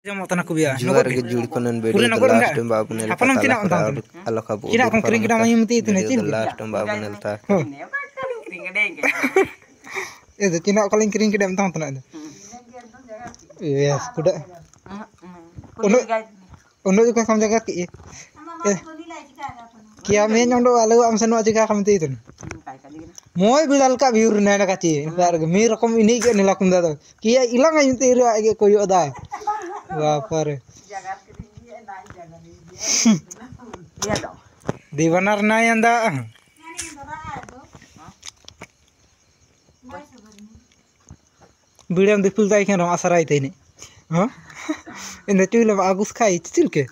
Jam aku biar. Juara gejul konon video the last time babu nel patala ala kabu. Kira aku kering kita main mati itu nih The last time babu nel ta. Itu Cina kalau kering kita mentang tenang itu. Yes, kuda. Untuk juga kamu jaga ki. Kia main yang doa lalu am senu juga kamu itu. Moi bilal ka biur nana kaci. Bar mi rokom ini ke nilakum dah. Kia ilang aja itu ira age koyo dah. Wapare. Di benar na yang dah. Bidam dipul tay kan orang asarai tay ni. Hah? Ini cuy lama agus kai cicil ke?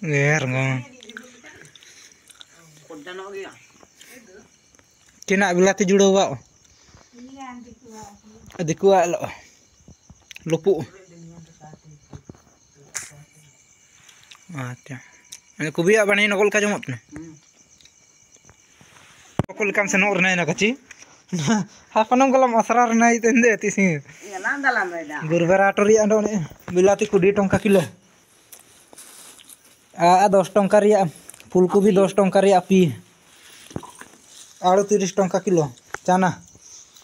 Ler ngong. Kena bila tu judo wa. Adikua lo. Lupu. Acha. Ini kubia bani nokol kajamot na. Nokol kam senor na na kaci. Hafanam kalam asrar na itende tisi. Gurbaratori ando ne bilati kudi tongka kilo. 10 टंका रिया फुलकोबी 10 टंका रिया P आलू 30 टंका kilo चाना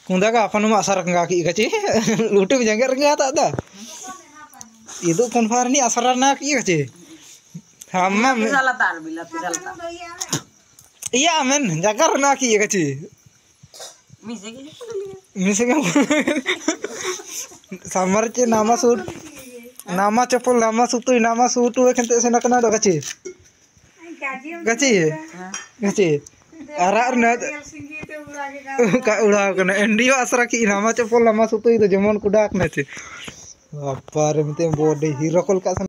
कुंदा का अपन आसार का की गची लूटे जंगे रंगा ता दा इदु कन्फर नि आसार ना की गची हममा iya men jagar na की गची मिसे के समर के नामा सूट नामा चप्पल नामा सूटू एखनते सेना कना दो गची आरा न का उड़ा कना एंडियो आसरा की नामा चप्पल नामा सूटू तो जेमन कुडा कना चे बापा रे मते बॉडी हीरो कोल का